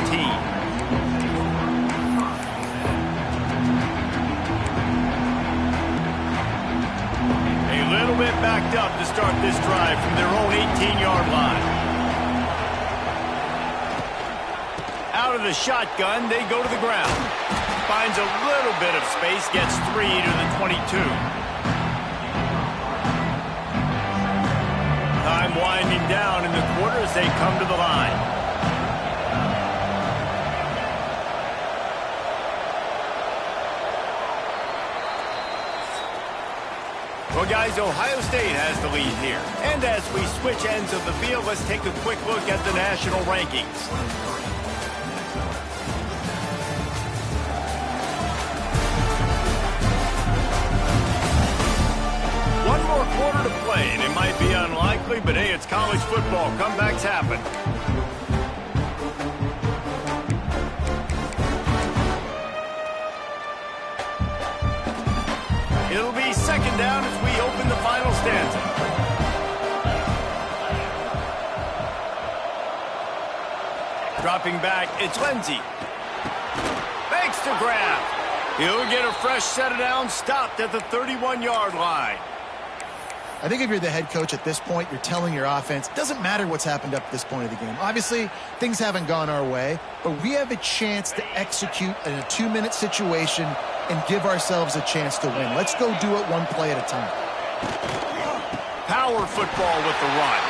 A little bit backed up to start this drive from their own 18-yard line. Out of the shotgun, they go to the ground. Finds a little bit of space, gets 3 to the 22. Time winding down in the quarter as they come to the line. Well, guys, Ohio State has the lead here. And as we switch ends of the field, let's take a quick look at the national rankings. One more quarter to play, and it might be unlikely, but hey, it's college football. Comebacks happen. It'll be second down as we open the final stanza. Dropping back, it's Lindsey. Fakes to grab. He'll get a fresh set of downs, stopped at the 31-yard line. I think if you're the head coach at this point, you're telling your offense, it doesn't matter what's happened up to this point of the game. Obviously, things haven't gone our way, but we have a chance to execute in a 2-minute situation and give ourselves a chance to win. Let's go do it one play at a time. Power football with the run.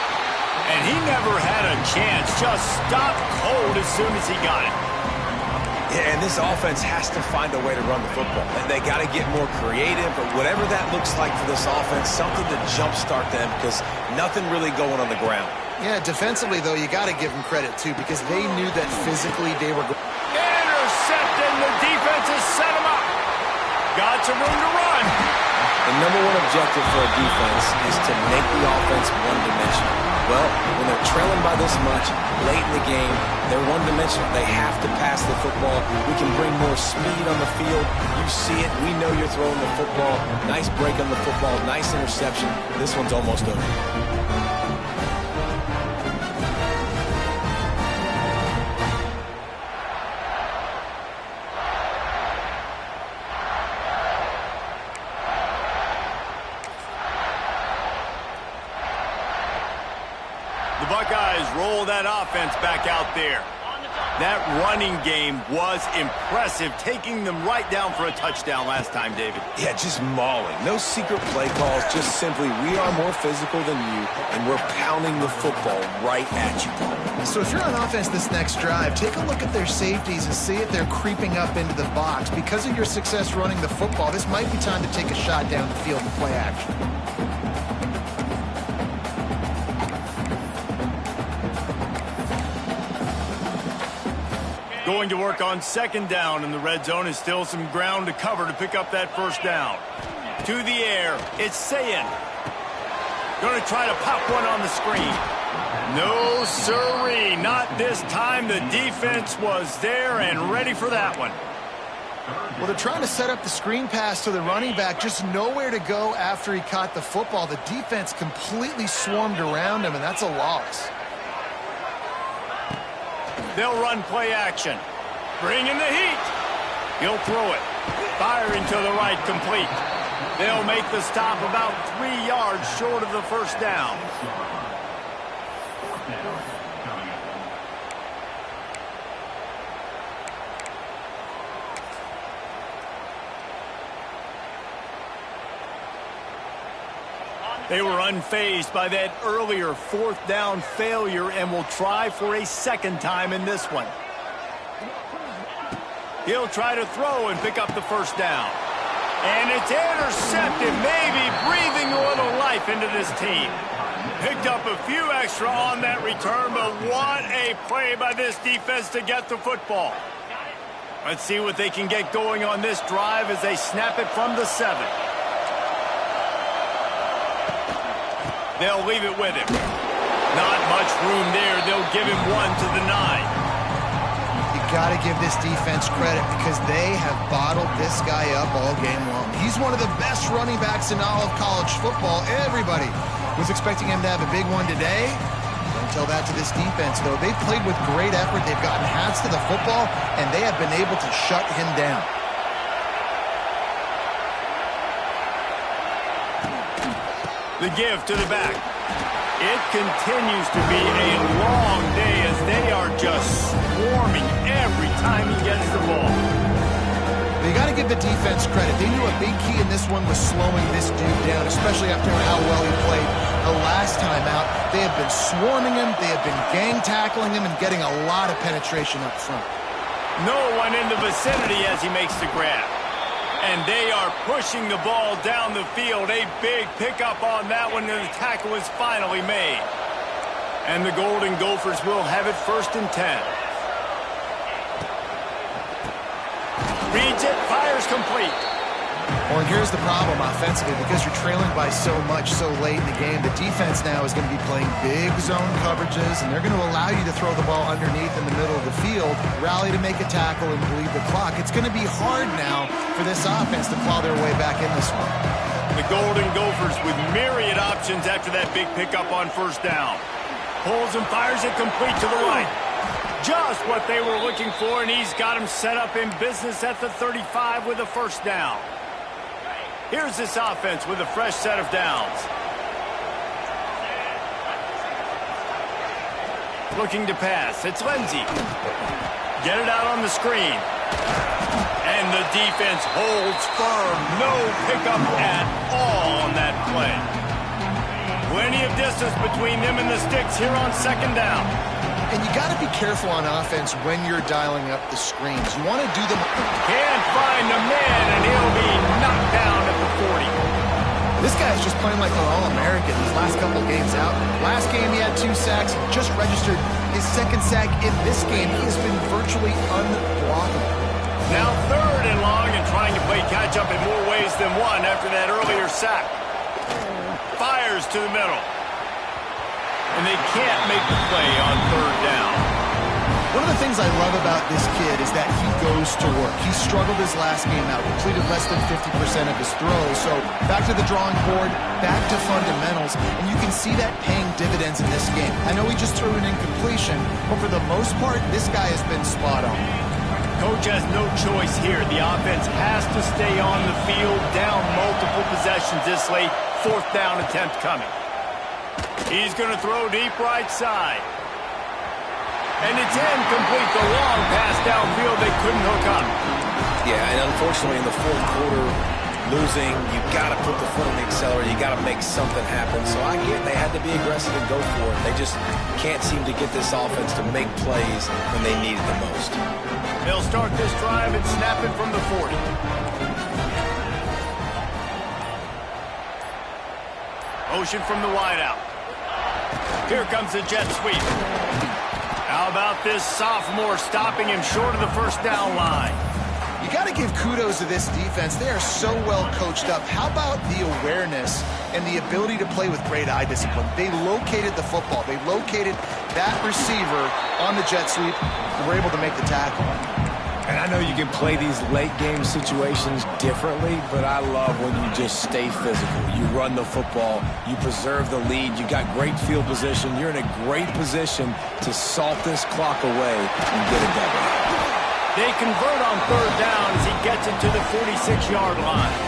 And he never had a chance, just stopped cold as soon as he got it. Yeah, and this offense has to find a way to run the football. And they got to get more creative, or whatever that looks like for this offense, something to jumpstart them, because nothing really going on the ground. Yeah, defensively, though, you got to give them credit, too, because they knew that physically they were... Intercepted, the defense has set him up. Got some room to run. The number one objective for a defense is to make the offense one-dimensional. Well, when they're trailing by this much, late in the game, they're one-dimensional. They have to pass the football. We can bring more speed on the field. You see it. We know you're throwing the football. Nice break on the football. Nice interception. This one's almost over. The Buckeyes roll that offense back out there. That running game was impressive, taking them right down for a touchdown last time, David. Yeah, just mauling. No secret play calls, just simply we are more physical than you, and we're pounding the football right at you. So if you're on offense this next drive, take a look at their safeties and see if they're creeping up into the box. Because of your success running the football, this might be time to take a shot down the field and play action. Going to work on second down, and the red zone is still some ground to cover to pick up that first down. To the air, it's Sayin. Going to try to pop one on the screen. No, sirree, not this time. The defense was there and ready for that one. Well, they're trying to set up the screen pass to the running back, just nowhere to go after he caught the football. The defense completely swarmed around him, and that's a loss. They'll run play action. Bring in the heat. He'll throw it. Firing to the right, complete. They'll make the stop about 3 yards short of the first down. They were unfazed by that earlier fourth down failure and will try for a second time in this one. He'll try to throw and pick up the first down. And it's intercepted, maybe breathing a little life into this team. Picked up a few extra on that return, but what a play by this defense to get the football. Let's see what they can get going on this drive as they snap it from the 7. They'll leave it with him. Not much room there. They'll give him 1 to the 9. You got to give this defense credit because they have bottled this guy up all game long. He's one of the best running backs in all of college football. Everybody was expecting him to have a big one today. Don't tell that to this defense, though. They've played with great effort. They've gotten hats to the football, and they have been able to shut him down. The give to the back. It continues to be a long day as they are just swarming every time he gets the ball. But you got to give the defense credit. They knew a big key in this one was slowing this dude down, especially after how well he played the last time out. They have been swarming him, they have been gang tackling him, and getting a lot of penetration up front. No one in the vicinity as he makes the grab. And they are pushing the ball down the field. A big pickup on that one, and the tackle is finally made. And the Golden Gophers will have it 1st and 10. Reads it, fires complete. Well, and here's the problem offensively. Because you're trailing by so much so late in the game, the defense now is going to be playing big zone coverages, and they're going to allow you to throw the ball underneath in the middle of the field, rally to make a tackle, and bleed the clock. It's going to be hard now for this offense to claw their way back in this one. The Golden Gophers with myriad options after that big pickup on 1st down. Pulls and fires it complete to the right. Just what they were looking for, and he's got him set up in business at the 35 with a 1st down. Here's this offense with a fresh set of downs. Looking to pass. It's Lindsey. Get it out on the screen. And the defense holds firm. No pickup at all on that play. Plenty of distance between them and the sticks here on 2nd down. And you got to be careful on offense when you're dialing up the screens. You want to do them. Can't find the man, and he'll be knocked down at the 40. This guy's just playing like an All-American these last couple games out. Last game he had 2 sacks. He just registered his 2nd sack in this game. He has been virtually unblockable. Now 3rd and long, and trying to play catch-up in more ways than one after that earlier sack. Fires to the middle. And they can't make the play on 3rd down. One of the things I love about this kid is that he goes to work. He struggled his last game out, completed less than 50% of his throws. So back to the drawing board, back to fundamentals, and you can see that paying dividends in this game. I know he just threw an incompletion, but for the most part, this guy has been spot on. Coach has no choice here. The offense has to stay on the field, down multiple possessions this late. 4th down attempt coming. He's going to throw deep right side. And it's incomplete. The long pass downfield they couldn't hook up. Yeah, and unfortunately in the 4th quarter, losing, you got to put the foot on the accelerator. You got to make something happen. So I get they had to be aggressive and go for it. They just can't seem to get this offense to make plays when they need it the most. They'll start this drive and snap it from the 40. Motion from the wideout. Here comes the jet sweep. How about this sophomore stopping him short of the 1st down line? You got to give kudos to this defense. They are so well coached up. How about the awareness and the ability to play with great eye discipline? They located the football. They located that receiver on the jet sweep and were able to make the tackle. And I know you can play these late-game situations differently, but I love when you just stay physical. You run the football, you preserve the lead, you got great field position, you're in a great position to salt this clock away and get a W. They convert on 3rd down as he gets it to the 46-yard line.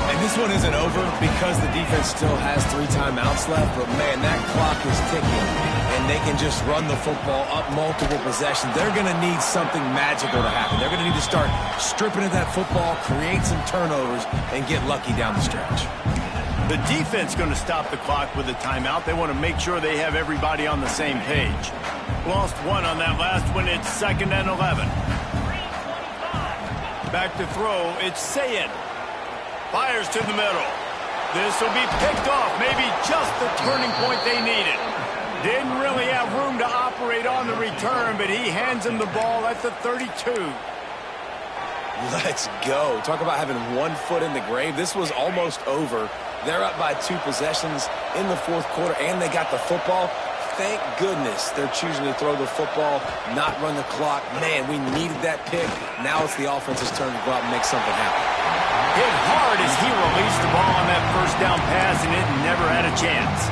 And this one isn't over because the defense still has 3 timeouts left, but man, that clock is ticking. And they can just run the football up multiple possessions. They're going to need something magical to happen. They're going to need to start stripping at that football, create some turnovers, and get lucky down the stretch. The defense going to stop the clock with a timeout. They want to make sure they have everybody on the same page. Lost 1 on that last one. It's 2nd and 11. Back to throw. It's Sayin. Fires to the middle. This will be picked off. Maybe just the turning point they needed. Didn't really have room to operate on the return, but he hands him the ball at the 32. Let's go. Talk about having 1 foot in the grave. This was almost over They're up by 2 possessions in the fourth quarter, and they got the football. Thank goodness they're choosing to throw the football, not run the clock. Man, we needed that pick. Now it's the offense's turn to go out and make something happen. Hit hard as he released the ball on that first down pass, and it never had a chance.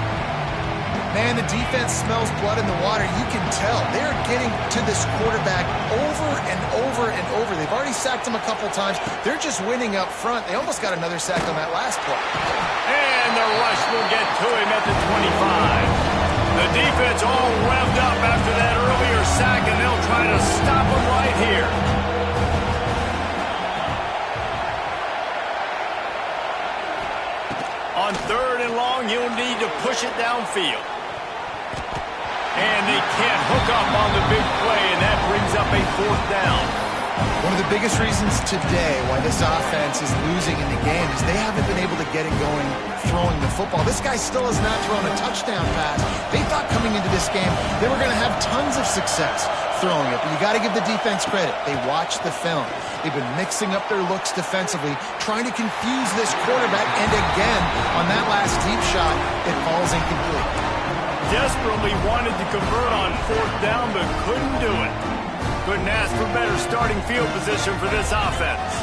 Man, the defense smells blood in the water. You can tell. They're getting to this quarterback over and over and over. They've already sacked him a couple times. They're just winning up front. They almost got another sack on that last play. And the rush will get to him at the 25. The defense all revved up after that earlier sack, and they'll try to stop him right here. On 3rd and long, you'll need to push it downfield. And they can't hook up on the big play, and that brings up a 4th down. One of the biggest reasons today why this offense is losing in the game is they haven't been able to get it going throwing the football. This guy still has not thrown a touchdown pass. They thought coming into this game they were going to have tons of success throwing it, but you got to give the defense credit. They watched the film. They've been mixing up their looks defensively, trying to confuse this quarterback, and again, on that last deep shot, it falls incomplete. Desperately wanted to convert on 4th down, but couldn't do it. Couldn't ask for better starting field position for this offense.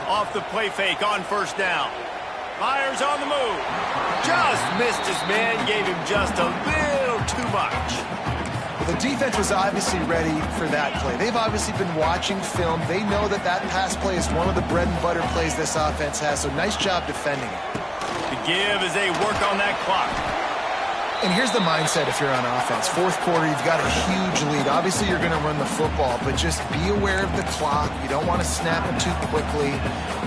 Off the play fake on 1st down. Fires on the move. Just missed his man, gave him just a little too much. Well, the defense was obviously ready for that play. They've obviously been watching film. They know that that pass play is one of the bread and butter plays this offense has, so nice job defending it. The give as they work on that clock. And here's the mindset if you're on offense. 4th quarter, you've got a huge lead. Obviously, you're going to run the football, but just be aware of the clock. You don't want to snap it too quickly.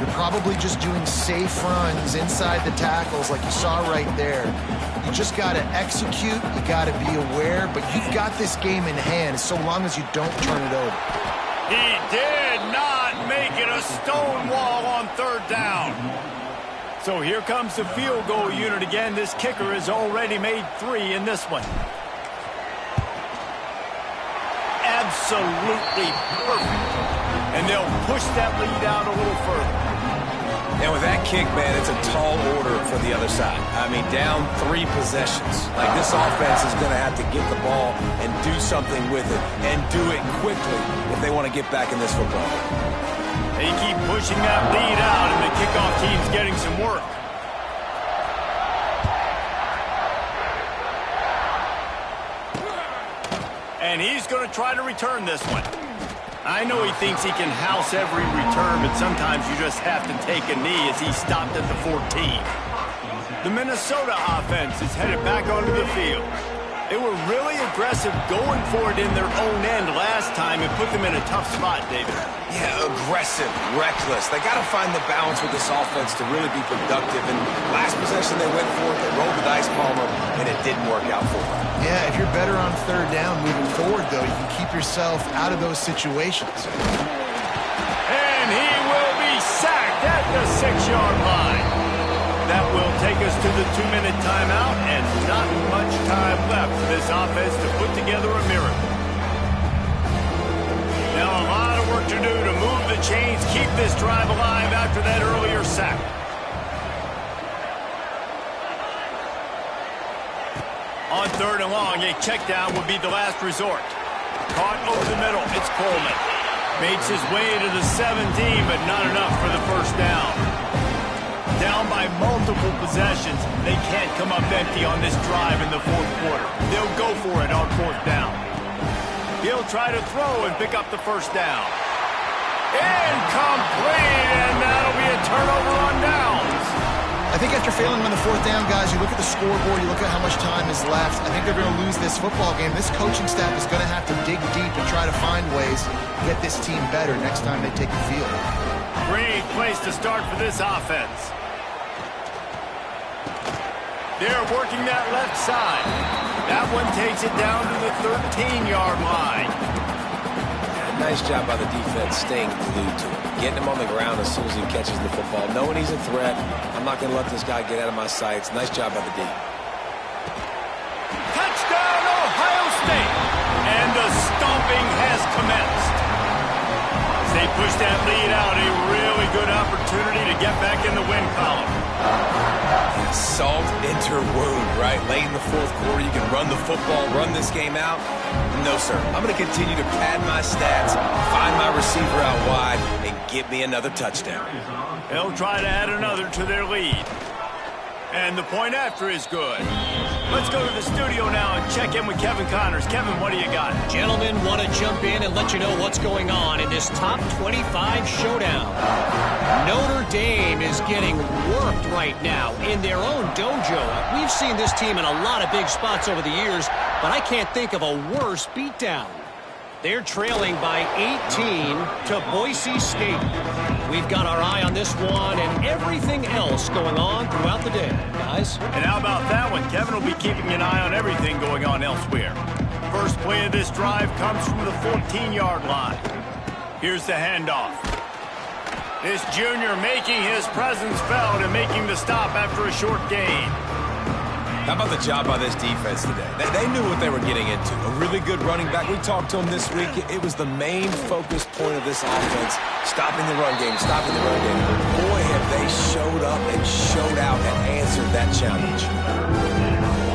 You're probably just doing safe runs inside the tackles like you saw right there. You just got to execute. You got to be aware, but you've got this game in hand so long as you don't turn it over. He did not make it a stone wall on 3rd down. So here comes the field goal unit again. This kicker has already made 3 in this one. Absolutely perfect. And they'll push that lead out a little further. And with that kick, man, it's a tall order for the other side. I mean, down 3 possessions. Like, this offense is going to have to get the ball and do something with it, and do it quickly if they want to get back in this football game. They keep pushing that lead out, and the kickoff team's getting some work. And he's going to try to return this one. I know he thinks he can house every return, but sometimes you just have to take a knee as he stopped at the 14. The Minnesota offense is headed back onto the field. They were really aggressive going for it in their own end last time and put them in a tough spot, David. Yeah, aggressive, reckless. They got to find the balance with this offense to really be productive. And last possession they went for it, they rolled the dice, Palmer, and it didn't work out for them. Yeah, if you're better on 3rd down moving forward, though, you can keep yourself out of those situations. And he will be sacked at the 6-yard line. That will take us to the 2-minute timeout, and not much time left for this offense to put together a miracle. Now a lot of work to do to move the chains, keep this drive alive after that earlier sack. On 3rd and long, a check down would be the last resort. Caught over the middle, it's Coleman. Makes his way to the 17, but not enough for the 1st down. Down by multiple possessions. They can't come up empty on this drive in the 4th quarter. They'll go for it on 4th down. He'll try to throw and pick up the 1st down. Incomplete, and that'll be a turnover on downs. I think after failing on the 4th down, guys, you look at the scoreboard, you look at how much time is left. I think they're going to lose this football game. This coaching staff is going to have to dig deep and try to find ways to get this team better next time they take the field. Great place to start for this offense. They're working that left side. That one takes it down to the 13-yard line. Nice job by the defense staying glued to him. Getting him on the ground as soon as he catches the football. Knowing he's a threat, I'm not going to let this guy get out of my sights. Nice job by the D. Touchdown, Ohio State! And the stomping has commenced. As they push that lead out, a really good opportunity to get back in the win column. Salt into her wound, right? Late in the fourth quarter, you can run the football, run this game out. No, sir. I'm going to continue to pad my stats, find my receiver out wide, and get me another touchdown. They'll try to add another to their lead. And the point after is good. Let's go to the studio now and check in with Kevin Connors. Kevin, what do you got? Gentlemen, want to jump in and let you know what's going on in this top 25 showdown. Notre Dame is getting worked right now in their own dojo. We've seen this team in a lot of big spots over the years, but I can't think of a worse beatdown. They're trailing by 18 to Boise State. We've got our eye on this one and everything else going on throughout the day, guys. And how about that one? Kevin will be keeping an eye on everything going on elsewhere. First play of this drive comes from the 14-yard line. Here's the handoff. This junior making his presence felt and making the stop after a short gain. How about the job by this defense today? They knew what they were getting into. A really good running back. We talked to him this week. It was the main focus point of this offense. Stopping the run game, stopping the run game. Boy, have they showed up and showed out and answered that challenge.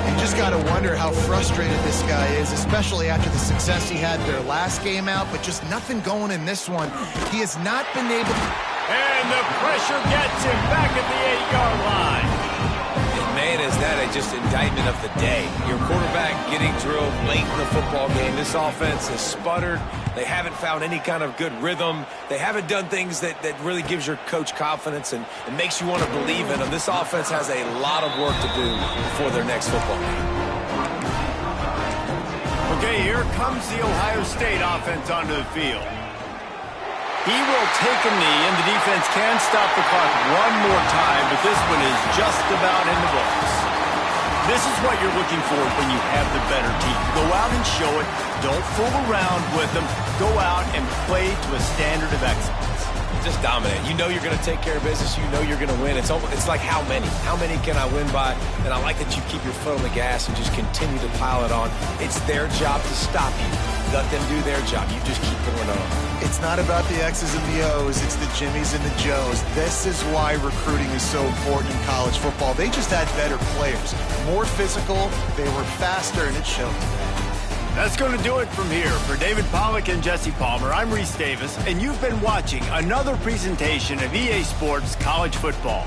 You just got to wonder how frustrated this guy is, especially after the success he had their last game out, but just nothing going in this one. He has not been able to... And the pressure gets him back at the 8-yard line. Man, is that just indictment of the day. Your quarterback getting drilled late in the football game. This offense has sputtered. They haven't found any kind of good rhythm. They haven't done things that really gives your coach confidence and makes you want to believe in them. This offense has a lot of work to do before their next football game. Okay, here comes the Ohio State offense onto the field. He will take a knee, and the defense can stop the clock one more time, but this one is just about in the books. This is what you're looking for when you have the better team. Go out and show it. Don't fool around with them. Go out and play to a standard of excellence. Just dominate. You know you're going to take care of business. You know you're going to win. It's like how many? How many can I win by? And I like that you keep your foot on the gas and just continue to pile it on. It's their job to stop you. Let them do their job. You just keep going on. It's not about the X's and the O's. It's the Jimmies and the Joes. This is why recruiting is so important in college football. They just had better players. More physical, they were faster, and it showed. That's going to do it from here. For David Pollack and Jesse Palmer, I'm Reese Davis, and you've been watching another presentation of EA Sports College Football.